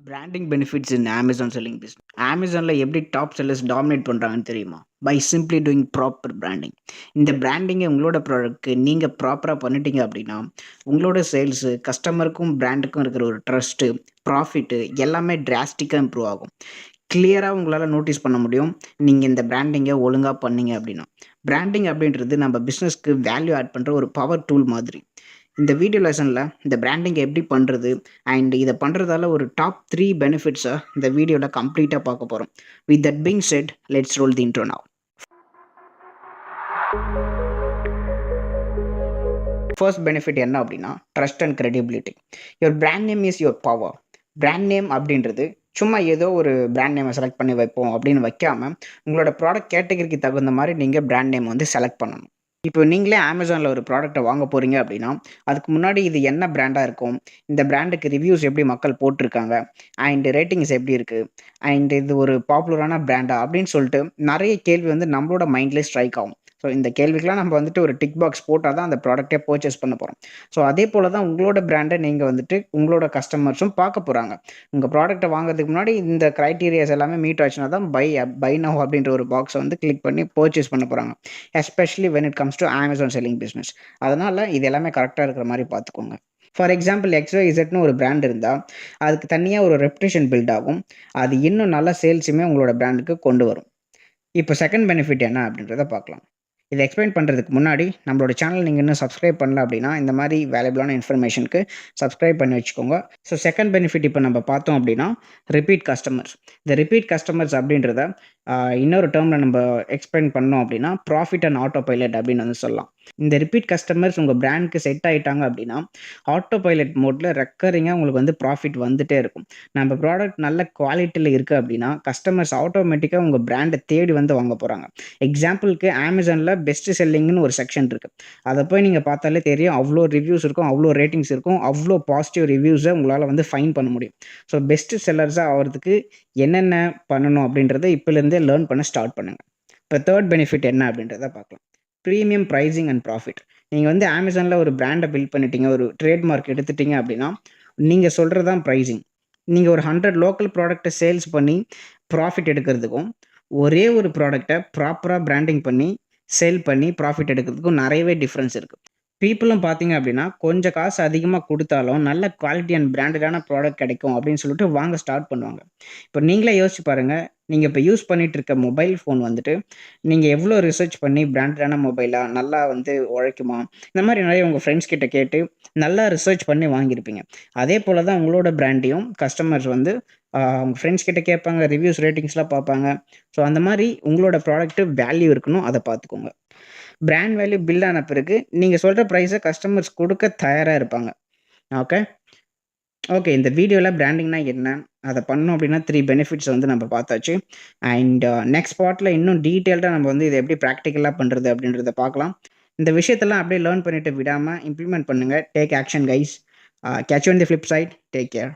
Branding benefits in Amazon selling business. Amazonல எப்படி top sellers dominate பண்றாங்கன்னு தெரியுமா? By simply doing proper branding. இந்த பிராண்டிங்கை உங்களோட ப்ராடக்ட்க்கு நீங்க ப்ராப்பரா பண்ணிட்டீங்க அப்படின்னா, உங்களோட சேல்ஸு, கஸ்டமருக்கும் பிராண்டுக்கும் இருக்கிற ஒரு ட்ரஸ்ட்டு, ப்ராஃபிட்டு எல்லாமே டிராஸ்டிக்கா இம்ப்ரூவ் ஆகும். கிளியரா உங்களால நோட்டீஸ் பண்ண முடியும். நீங்க இந்த பிராண்டிங்க ஒழுங்கா பண்ணீங்க அப்படின்னா. பிராண்டிங் அப்படின்றது நம்ம பிசினஸ்க்கு வேல்யூ ஆட் பண்ற ஒரு பவர் டூல் மாதிரி. இந்த வீடியோ லெசன்ல இந்த பிராண்டிங் எப்படி பண்றது அண்ட் இத பண்றதால ஒரு டாப் 3 பெனிஃபிட்ஸ இந்த வீடியோல கம்ப்ளீட்டா பார்க்க போறோம். With that being set, let's role the intro now. First benefit என்ன அப்படின்னா, trust and credibility. Your brand name is your power. Brand name அப்படின்றது சும்மா ஏதோ ஒரு பிராண்ட் நேமை செலக்ட் பண்ணி வைப்போம் அப்படின்னு வைக்காம, உங்களோட ப்ராடக்ட் கேட்டகரிக்கு தகுந்த மாதிரி நீங்க பிராண்ட் நேம் வந்து செலக்ட் பண்ணணும். இப்போ நீங்களே Amazonல ஒரு ப்ராடக்ட்ட வாங்க போறீங்க அப்படின்னா, அதுக்கு முன்னாடி இது என்ன பிராண்டா இருக்கும்? இந்த பிராண்டுக்கு ரிவ்யூஸ் எப்படி மக்கள் போட்டுருக்காங்க? அண்ட் ரேட்டிங்ஸ் எப்படி இருக்கு? அண்ட் இது ஒரு பாப்புலரான பிராண்டா? அப்படின்னு சொல்லிட்டு நெறைய கேள்வி வந்து நம்மளோட மைண்ட்லயே ஸ்ட்ரைக் ஆகும். ஸோ இந்த கேள்விக்கெல்லாம் நம்ம வந்துட்டு ஒரு டிக் பாக்ஸ் போட்டா தான் அந்த ப்ராடக்ட்டே பர்ச்சேஸ் பண்ண போறோம். ஸோ அதே போல தான் உங்களோட பிராண்ட நீங்க வந்துட்டு உங்களோட கஸ்டமர்ஸும் பார்க்க போறாங்க. உங்க ப்ராடக்ட்ட வாங்குறதுக்கு முன்னாடி இந்த கிரைட்டீரியாஸ் எல்லாமே மீட் ஆச்சுனா தான் பை நவ் அப்படின்ற ஒரு பாக்ஸ வந்து கிளிக் பண்ணி பர்ச்சேஸ் பண்ண போறாங்க. Especially when it comes to Amazon selling business. அதனால இது எல்லாமே கரெக்ட்டா இருக்கிற மாரி பார்த்துக்கோங்க. ஃபார் எக்ஸாம்பிள் XYZன்னு ஒரு பிராண்ட் இருந்தா, அதுக்கு தனியா ஒரு ரெப்புடேஷன் பில்ட் ஆகும். அது இன்னும் நல்ல சேல்ஸுமே உங்களோட பிராண்டுக்கு கொண்டு வரும். இப்போ செகண்ட் பெனிஃபிட் என்ன அப்படின்றத பார்க்கலாம். இத எக்ஸ்பிளைன் பண்றதுக்கு முன்னாடி, நம்மளோட சேனல் நீங்க இன்னும் சப்ஸ்கிரைப் பண்ணல அப்படின்னா, இந்த மாரி வேல்யூபிளான இன்ஃபர்மேஷனுக்கு சப்ஸ்கிரைப் பண்ணி வச்சுக்கோங்க. ஸோ செகண்ட் பெனிஃபிட் இப்ப நம்ம பார்த்தோம் அப்படின்னா, ரிப்பீட் கஸ்டமர்ஸ். இந்த ரிப்பீட் கஸ்டமர்ஸ் அப்படின்றத இன்னொரு டெர்ம்ல நம்ம எக்ஸ்பிளைன் பண்ணோம் அப்படின்னா, ப்ராஃபிட் அண்ட் ஆட்டோ பைலட் அப்படின்னு வந்து சொல்லலாம். இந்த ரிப்பீட் கஸ்டமர்ஸ் உங்க பிராண்ட்க்கு செட் ஆயிட்டாங்க அப்படின்னா, ஆட்டோ பைலட் மோட்ல ரெக்கரிங்கா உங்களுக்கு வந்து ப்ராஃபிட் வந்துட்டே இருக்கும். நம்ம ப்ராடக்ட் நல்ல குவாலிட்டில இருக்கு அப்படின்னா, கஸ்டமர்ஸ் ஆட்டோமேட்டிக்கா உங்க பிராண்ட தேடி வந்து வாங்க போறாங்க. எக்ஸாம்பிளுக்கு Amazonல பெஸ்ட் செல்லிங்ன்னு ஒரு செக்ஷன் இருக்கு. அத போய் நீங்க பார்த்தாலே தெரியும். அவ்ளோ ரிவ்யூஸ் இருக்கும், அவ்ளோ ரேட்டிங்ஸ் இருக்கும், அவ்ளோ பாசிட்டிவ் ரிவ்யூஸ உங்களால வந்து ஃபைண்ட் பண்ண முடியும். ஸோ பெஸ்ட் செல்லர்ஸா ஆவறதுக்கு என்னென்ன பண்ணணும் அப்படின்றத இப்பலேருந்தே லேர்ன் பண்ண ஸ்டார்ட் பண்ணுங்க. இப்ப தேர்ட் பெனிஃபிட் என்ன அப்படின்றத பார்க்கலாம். Premium pricing and profit. நீங்க வந்து Amazonல ஒரு பிராண்ட பில்ட் பண்ணிட்டீங்க, ஒரு ட்ரேட் மார்க் எடுத்துட்டீங்க அப்படின்னா, நீங்க சொல்றது தான் பிரைசிங். நீங்க ஒரு 100 லோக்கல் ப்ராடக்ட்ட சேல்ஸ் பண்ணி ப்ராஃபிட் எடுக்கிறதுக்கும், ஒரே ஒரு ப்ராடக்ட்ட ப்ராப்பரா பிராண்டிங் பண்ணி சேல் பண்ணி ப்ராஃபிட் எடுக்கிறதுக்கும் நெறையவே டிஃபரன்ஸ் இருக்கு. பீப்பிளும் பார்த்தீங்க அப்படின்னா, கொஞ்சம் காசு அதிகமா குடுத்தாலும், நல்ல குவாலிட்டி அண்ட் பிராண்டடான ப்ராடக்ட் கிடைக்கும் அப்படின்னு சொல்லிட்டு வாங்க ஸ்டார்ட் பண்ணுவாங்க. இப்ப நீங்களே யோசிச்சு பாருங்க. நீங்க இப்ப யூஸ் பண்ணிட்டு இருக்க மொபைல் ஃபோன் வந்துட்டு, நீங்க எவ்ளோ ரிசர்ச் பண்ணி பிராண்டடான மொபைலா, நல்லா வந்து உழைக்குமா? இந்த மாரி நெறைய உங்க ஃப்ரெண்ட்ஸ் கிட்ட கேட்டு, நல்லா ரிசர்ச் பண்ணி வாங்கியிருப்பீங்க. அதே போல தான் உங்களோட பிராண்டையும் கஸ்டமர்ஸ் வந்து உங்க ஃப்ரெண்ட்ஸ் கிட்ட கேட்பாங்க. ரிவ்யூஸ், ரேட்டிங்ஸ்லாம் பார்ப்பாங்க. ஸோ அந்த மாரி உங்களோட ப்ராடக்ட் வேல்யூ இருக்கணும். அத பார்த்துக்கோங்க. பிராண்ட் வேல்யூ பில்ட் ஆன பிறகு, நீங்க சொல்ற பிரைஸ கஸ்டமர்ஸ் குடுக்க தயாரா இருப்பாங்க. ஓகே. ஓகே. இந்த வீடியோல பிராண்டிங்னா என்ன? அத பண்ணோம் அப்படின்னா 3 பெனிஃபிட்ஸ் வந்து நம்ம பார்த்தாச்சு. அண்ட் நெக்ஸ்ட் பார்ட்ல இன்னும் டீட்டெயில்டா நம்ம வந்து இத எப்படி பிராக்டிகலா பண்றது அப்படின்றத பார்க்கலாம். இந்த விஷயத்தெல்லாம் அப்படியே லேர்ன் பண்ணிட்டு விடாம இம்ப்ளிமெண்ட் பண்ணுங்க. Take action guys. Catch you on the flip side. Take care.